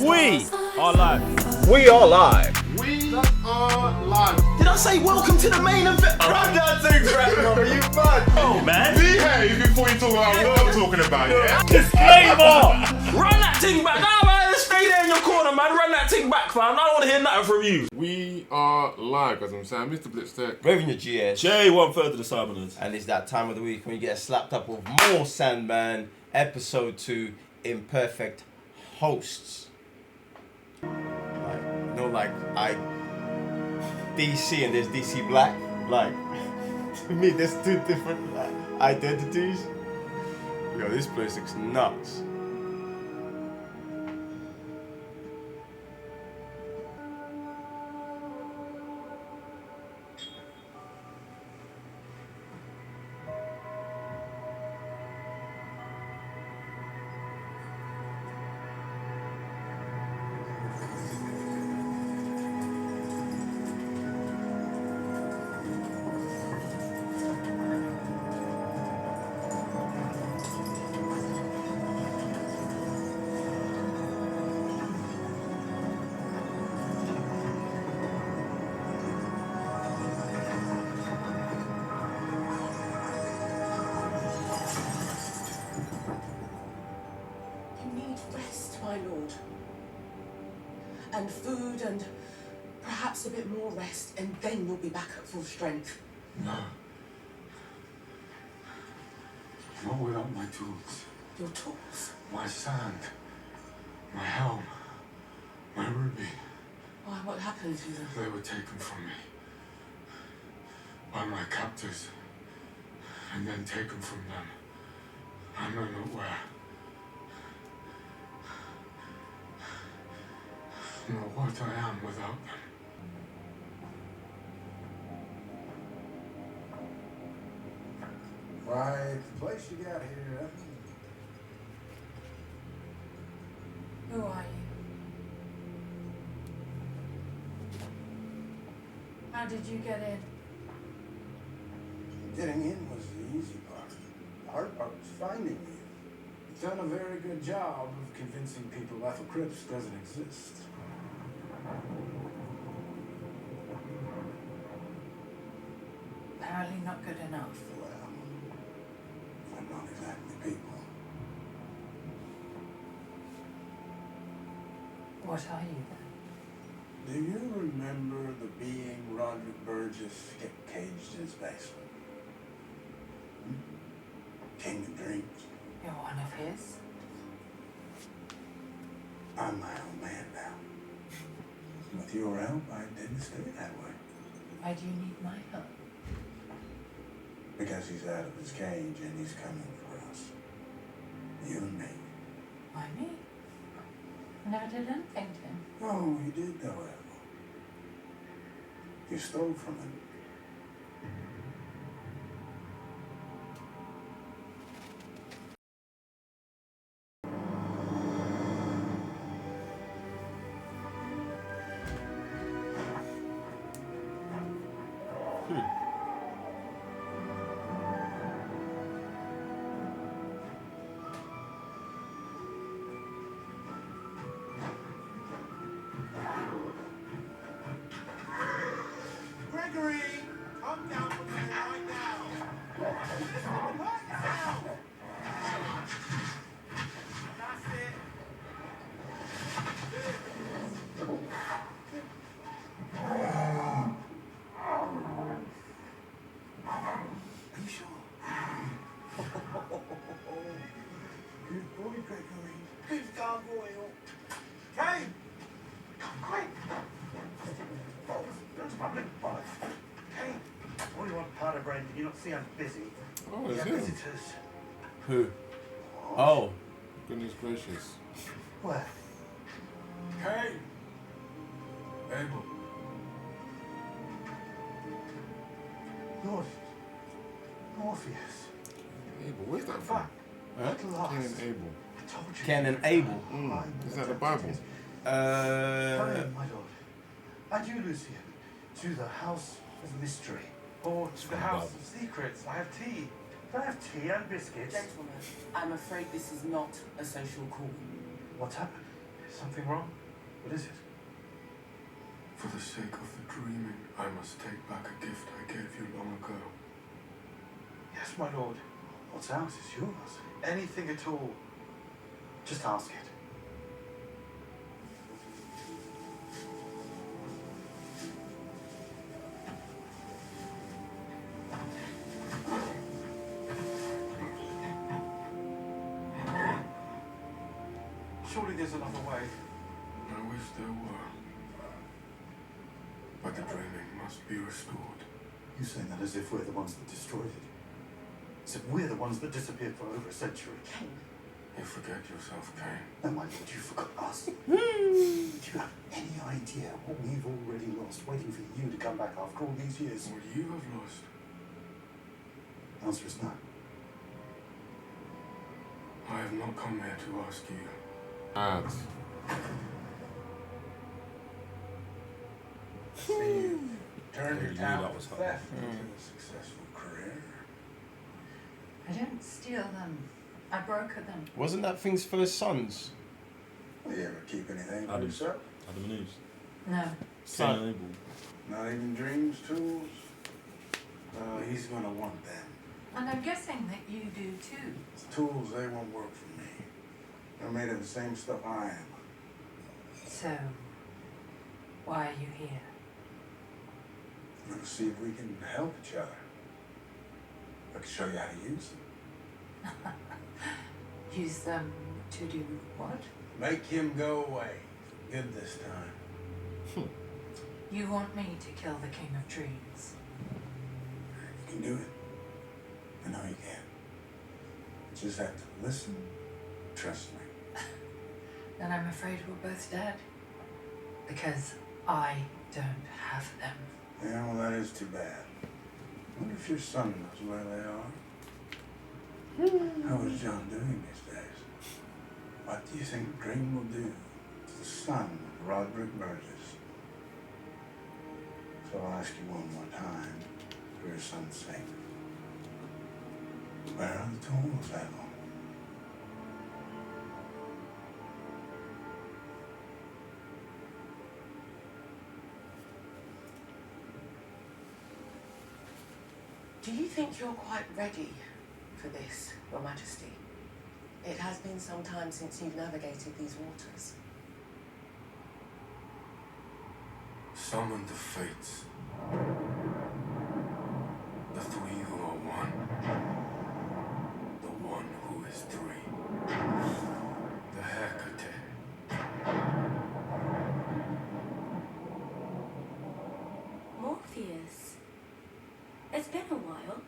We are live. We are live. We are live. Did I say welcome to the main event? Run that thing, grandma, you mad? Oh, man. Behave before you talk about what I'm talking about, yeah? Disclaimer. Run that thing back. Nah, man, stay there in your corner, man. Run that thing back, fam. I don't want to hear nothing from you. We are live, as I'm saying. Mr. Blitztech. Revenue GS. Jay, 1/3 of the Simoners. And it's that time of the week when you get slapped up with more Sandman, episode 2, Imperfect hosts. DC and there's DC Black. Like, to me, there's two different identities. Yo, this place looks nuts. My lord, and food and perhaps a bit more rest, and then you'll be back at full strength. No. Not without my tools. Your tools? My sand. My helm. My ruby. Why, what happened to them? They were taken from me. By my captors. And then taken from them. I know not where. Nor what I am without them. Right, the place you got here, Who are you? How did you get in? Getting in was the easy part. The hard part was finding you. You've done a very good job of convincing people Lethal Crypts doesn't exist. Apparently not good enough. Well, I'm not exactly people. What are you then? Do you remember the being Roderick Burgess kept caged in his basement? King of Dreams? You're one of his? I'm my own man now. With your help, I didn't stay that way. Why do you need my help? Because he's out of his cage and he's coming for us. You and me. Why me? I never did anything to him. Oh, you did though, Admiral. You stole from him. Gregory, come down from there right now. Hurt yourself. That's it. Are you sure? Good boy, Gregory. Good gargoyle. Kane! Quick! Kane! What do you want, powder brain? Did you not see I'm busy? Oh, We it's have him. visitors. Who? Oh. Goodness gracious. Where? Hey! Abel. Lord. Morpheus. Abel, where's that from? Back. Huh? At last. Cain and Abel. I told you. Cain and Abel. Is that the Bible? Come in, my lord. Adieu, Lucian. To the house of mystery. Or to the house of secrets. I have tea. Can I have tea and biscuits? Gentlemen, I'm afraid this is not a social call. What's happened? Something wrong? What is it? For the sake of the dreaming, I must take back a gift I gave you long ago. Yes, my lord. What's ours is yours. Anything at all. Just ask it. Surely there's another way. I wish there were. But the dreaming must be restored. You saying that as if we're the ones that destroyed it. As if we're the ones that disappeared for over a century. Ken, You forget yourself, Cain. No, my lord, you forgot us. Do you have any idea what we've already lost waiting for you to come back after all these years? What you have lost. The answer is no. I have not come here to ask you. Ads. See, you turned Yeah, your you knew talent that was for happening. theft into a successful career. I didn't steal them. I brokered them. Wasn't that thing's first sons? Will you ever keep anything for Adam. yourself? Adam and Eve. No. Son. Cain and Abel. Not even dreams, tools? He's gonna want them. And I'm guessing that you do too. Tools, they won't work for me. They're made of the same stuff I am. So, why are you here? I'm gonna see if we can help each other. I can show you how to use them. Use them to do what? Make him go away. Good this time. You want me to kill the King of Trees? You can do it. I know you can. You just have to listen. Trust me. Then I'm afraid we're both dead. Because I don't have them. Yeah, well, that is too bad. I wonder if your son knows where they are. How is John doing these days? What do you think Dream will do to the son of Roderick Burgess? So I'll ask you one more time, for your son's sake. Where are the tools, Admiral? do you think you're quite ready for this, Your Majesty? It has been some time since you've navigated these waters. Summon the fates. The three who are one. The one who is three. The Hecate. Morpheus. It's been a while.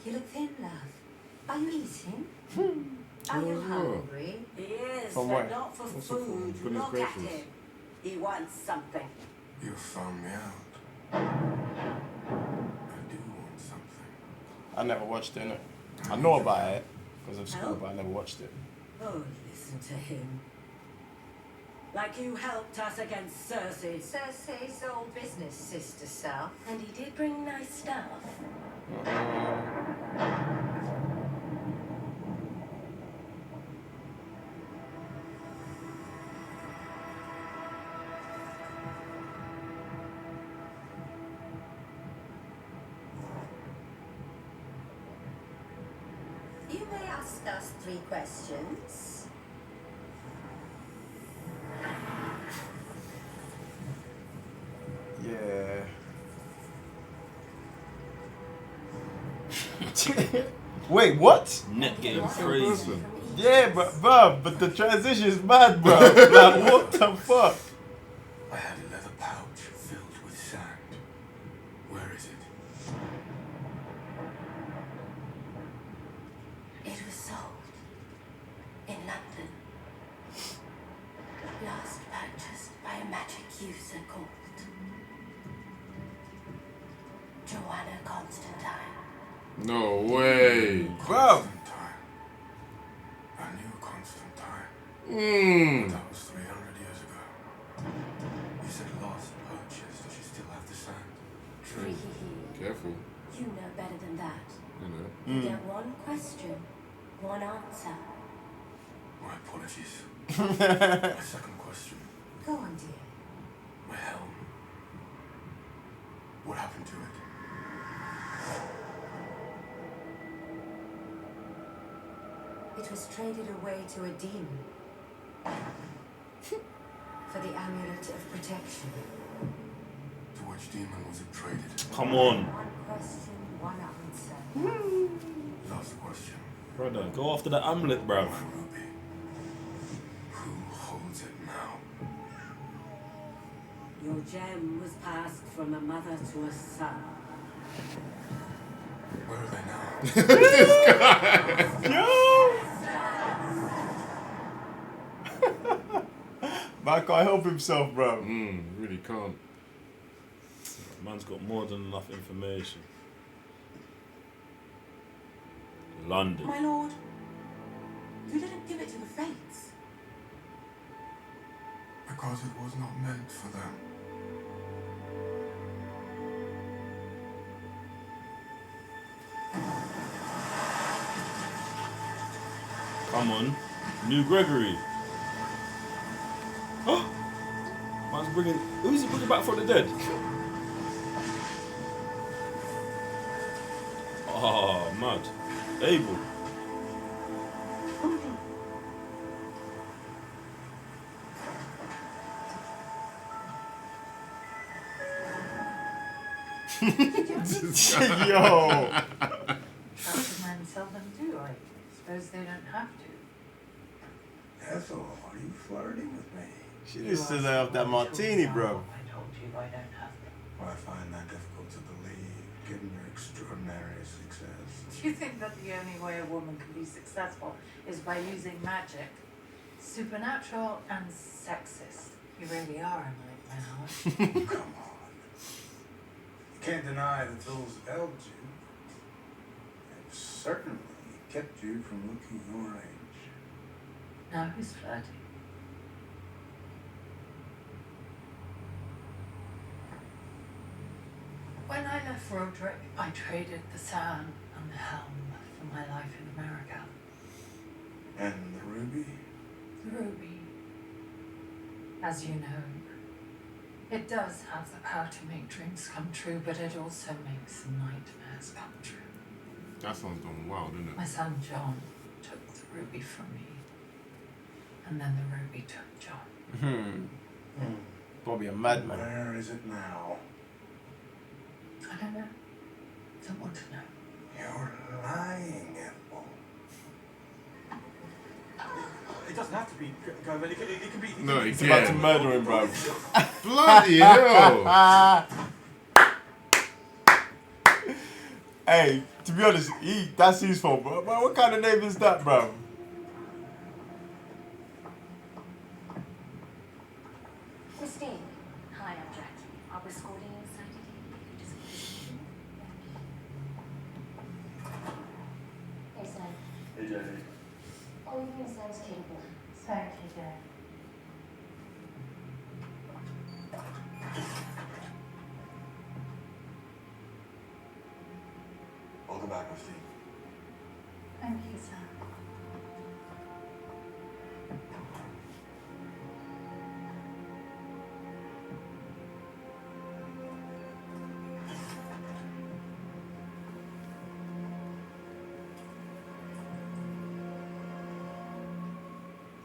You look thin, love. Are you eating? Are you hungry? He is, From but where? not for What's it called? food. Goodness Look at gracious. him. He wants something. You found me out. I do want something. I never watched it, innit? I know about it because of school, Oh. but I never watched it. Oh, listen to him. Like you helped us against Cersei. Cersei's old business, sister self. And he did bring nice stuff. You may ask us 3 questions. Yeah. Wait, what? Net game crazy. Yeah, but the transition's mad, bro. Like, what the fuck? I had a leather pouch filled with sand. Where is it? It was sold in London. Last purchased by a magic user called Joanna Constantine. No way. Bro. Constantine. I knew Constantine. Mmm. That was 300 years ago. You said last purchased. Does she still have the sand? Tree. Careful. You know better than that. You know. You get one question, one answer. My apologies. My second question. Go on, dear. My helm. What happened to it? It was traded away to a demon. For the amulet of protection. To which demon was it traded? Come on. One question, one answer. Last question. Brother, go after the amulet, bruv. My ruby. Who holds it now? Your gem was passed from a mother to a son. Where are they now? Man can't help himself, bro. Really can't. Man's got more than enough information. London. My lord, you didn't give it to the Fates. Because it was not meant for them. Come on. New Gregory. Man's bringing... Who's he bringing back from the dead? Oh, mad. Abel. Yo! How do men seldom do? I suppose they don't have to. Ethel, are you flirting with me? She just says I have that martini, bro. I told you I don't have them. Well, I find that difficult to believe, given your extraordinary success. Do you think that the only way a woman can be successful is by using magic? Supernatural and sexist. You really are a nightmare. Come on. You can't deny that those helped you. They've certainly kept you from looking your age. Now who's flirting? When I left Roderick, I traded the sand and the helm for my life in America. And the ruby? The ruby, as you know, it does have the power to make dreams come true, but it also makes nightmares come true. That sounds done wild, isn't My it? son John took the ruby from me, and then the ruby took John. Probably a madman. Where is it now? I don't know. Don't want to know. You're lying, Ethel. It doesn't have to be Goyer. It can be. No, He's about to murder him, bro. Bloody hell! Hey, to be honest, that's his fault, bro. But what kind of name is that, bro? Christine. Hi, I'm Jackie. I'll be escorting you inside today. Hey, Sam. Hey, Jackie. Oh, you can Sam's cable. Thank you, Dad. Welcome back, Christine. Thank you, Sam.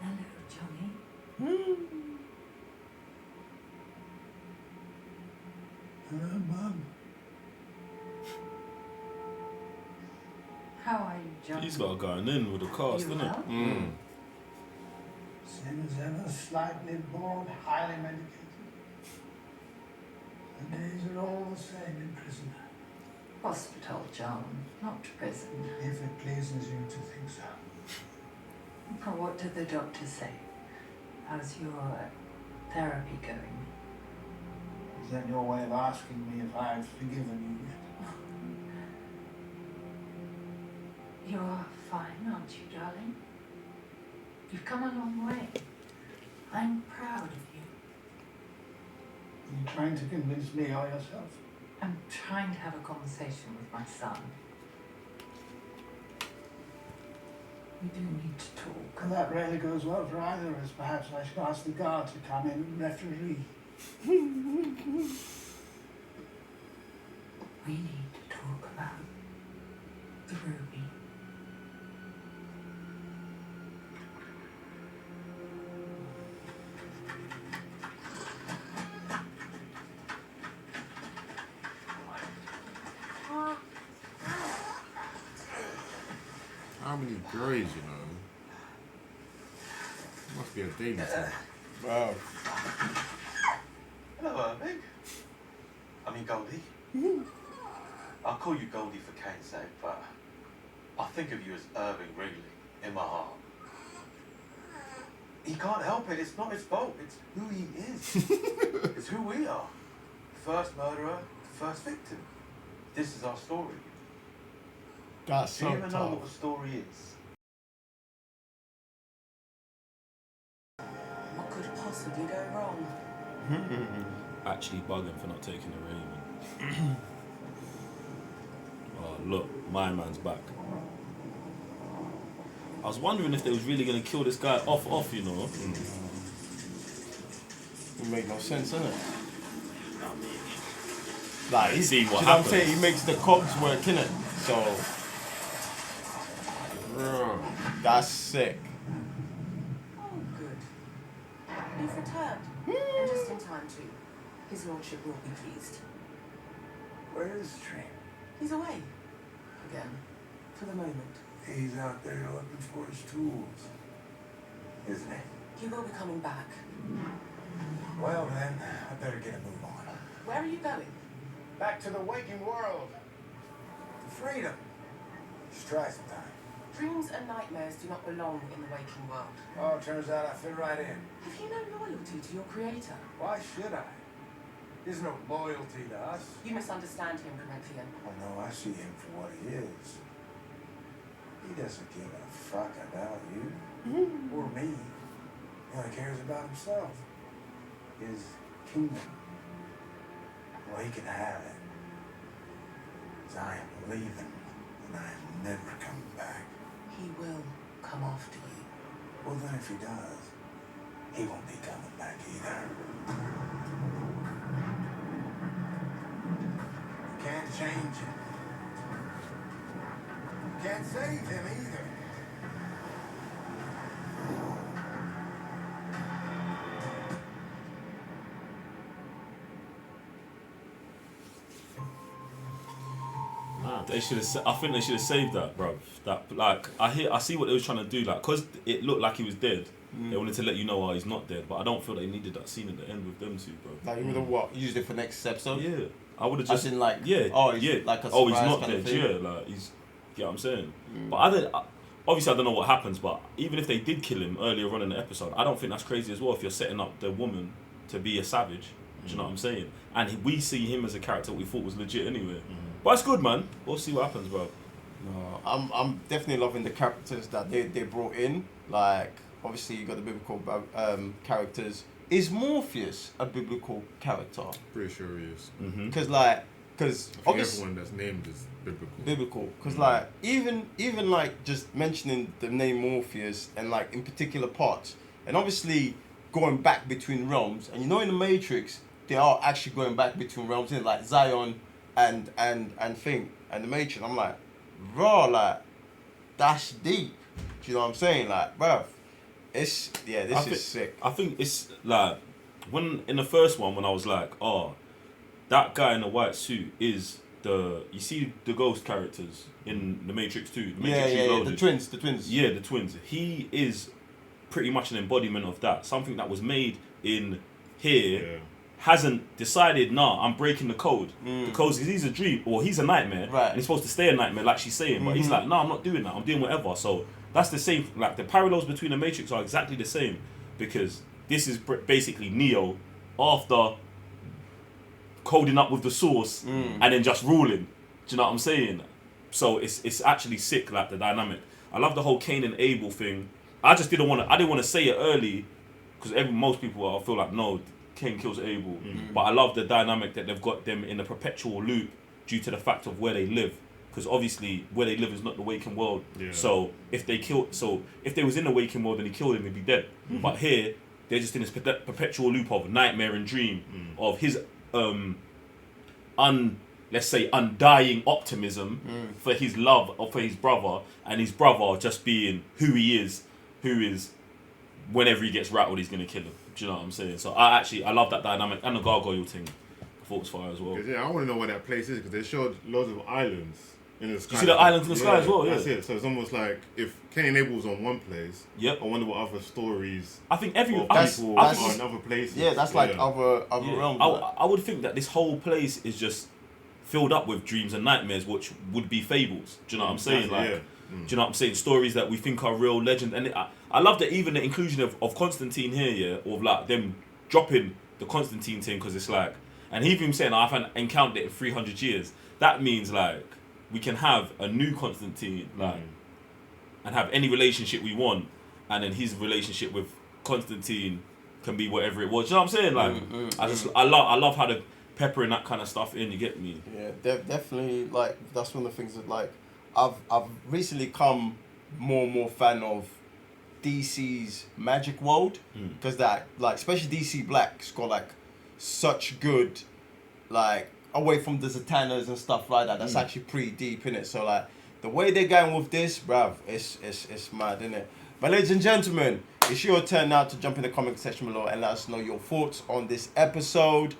Hello, Johnny. Hello, Mum. How are you, Johnny? He's got going in with the cast, You isn't it? well? Same as ever, slightly bored, highly medicated. The days are all the same in prison. Hospital, John, not prison. If it pleases you to think so. Now, what did the doctor say? How's your therapy going? Is that your way of asking me if I've forgiven you yet? You're fine, aren't you, darling? You've come a long way. I'm proud of you. Are you trying to convince me or yourself? I'm trying to have a conversation with my son. We do need to talk. And that rarely goes well for either of us. Perhaps I should ask the guard to come in and referee. We need to talk about the ruby. How many grades, you know? Must be a daily thing. Wow. Hello, Irving. I mean, Goldie. I'll call you Goldie for Kane's sake, but I think of you as Irving Wrigley in my heart. He can't help it. It's not his fault. It's who he is. It's who we are. First murderer, first victim. This is our story. That's Do you so even know tough. what a story is? What could possibly go wrong? Actually bugging for not taking the Raven. Oh, look, my man's back. I was wondering if they was really gonna kill this guy off, you know. It make no sense, innit? I mean, Like, see see what what I'm happens. saying? He makes the cogs work, innit? So, Bro. that's sick. Oh, good. You've returned. And just in time, too. His lordship will be pleased. Where is Train? He's away. Again. For the moment. He's out there looking for his tools, isn't he? He will be coming back. Well then, I better get a move on. Where are you going? Back to the waking world. Freedom. Just try sometime. Dreams and nightmares do not belong in the waking world. Oh, turns out I fit right in. Have you no loyalty to your creator? Why should I? There's no loyalty to us. You misunderstand him, Corinthian. Oh no, I see him for what he is. He doesn't give a fuck about you or me. He only cares about himself. His kingdom. Well, he can have it. 'Cause I am leaving and I am never coming back. He will come after you. Well, then if he does, he won't be coming back either. You can't change him. You can't save him either. They should have. I think they should have saved that, bro. That like I see what they was trying to do. Like, cause it looked like he was dead. They wanted to let you know, he's not dead. But I don't feel they needed that scene at the end with them two, bro. Like, you would have what? Used it for next episode? Yeah, I would have just. As in, like, yeah, oh, he's yeah. like a oh, he's surprise not kind of dead. thing. Yeah, like he's. You know what I'm saying? But I don't. Obviously, I don't know what happens. But even if they did kill him earlier on in the episode, I don't think that's crazy as well. If you're setting up the woman to be a savage, do you know what I'm saying? And we see him as a character we thought was legit anyway. But it's good, man. We'll see what happens, bro. No, I'm definitely loving the characters that they brought in. Like, obviously you got the biblical characters. Is Morpheus a biblical character? Pretty sure he is. Because I think obviously everyone that's named is biblical. biblical. Because like even like just mentioning the name Morpheus and like in particular parts, and obviously going back between realms. And you know in the Matrix they are actually going back between realms, in like Zion and thing and the Matrix. I'm like, bro, like that's deep. Do you know what I'm saying? Like, bruv, this is sick. I think it's like when in the first one when I was like, oh, that guy in the white suit is you see the ghost characters in the Matrix 2. The Matrix Reloaded. The twins. Yeah, the twins. He is pretty much an embodiment of that. Something that was made in here hasn't decided, nah, I'm breaking the code. Because he's a dream, or he's a nightmare, and he's supposed to stay a nightmare like she's saying, but he's like, nah, I'm not doing that, I'm doing whatever. So that's the same, like the parallels between the Matrix are exactly the same, because this is basically Neo after coding up with the source and then just ruling. Do you know what I'm saying? So it's actually sick, like the dynamic. I love the whole Cain and Abel thing. I didn't want to say it early, because most people I feel like, no, Cain kills Abel. But I love the dynamic that they've got them in a perpetual loop due to the fact of where they live. because obviously where they live is not the waking world. Yeah. So if they was in the waking world and he killed him, he'd be dead. But here they're just in this perpetual loop of nightmare and dream of his let's say undying optimism for his love or for his brother, and his brother just being who is whenever he gets rattled he's gonna kill him. Do you know what I'm saying? So I love that dynamic, and the gargoyle thing I thought was fire as well. Yeah, I want to know where that place is because they showed loads of islands in the sky. You see the islands in the sky as well, yeah. That's it. So it's almost like if Kenny and Abel's on one place, Yep. I wonder what other stories I think or every people that's- are in other places. Yeah, that's like other Yeah. realms. I would think that this whole place is just filled up with dreams and nightmares, which would be fables. Do you know what I'm saying? That's Like, it, yeah. do you know what I'm saying? Stories that we think are real legend, and I love that even the inclusion of Constantine here, yeah, of like them dropping the Constantine thing, because it's like, and he even saying I haven't encountered it in 300 years. That means like we can have a new Constantine, like, and have any relationship we want, and then his relationship with Constantine can be whatever it was. Do you know what I'm saying? Like, I love how they're peppering that kind of stuff in. You get me? Yeah, definitely. Like that's one of the things that like I've recently come more and more fan of DC's Magic World, because that like especially DC Black's got like such good like away from the Zatannas and stuff like that. That's actually pretty deep in it. So like the way they're going with this, bruv, it's mad, isn't it? But ladies and gentlemen, it's your turn now to jump in the comment section below and let us know your thoughts on this episode.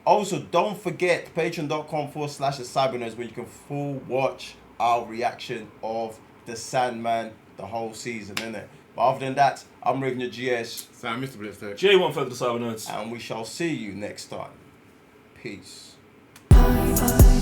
Also, don't forget patreon.com/thecybernerds where you can full watch our reaction of the Sandman, the whole season, innit? But other than that, I'm Raven your GS. Sam, Mr. Blitztech. J1 for the Cyber Nerds. And we shall see you next time. Peace. Bye.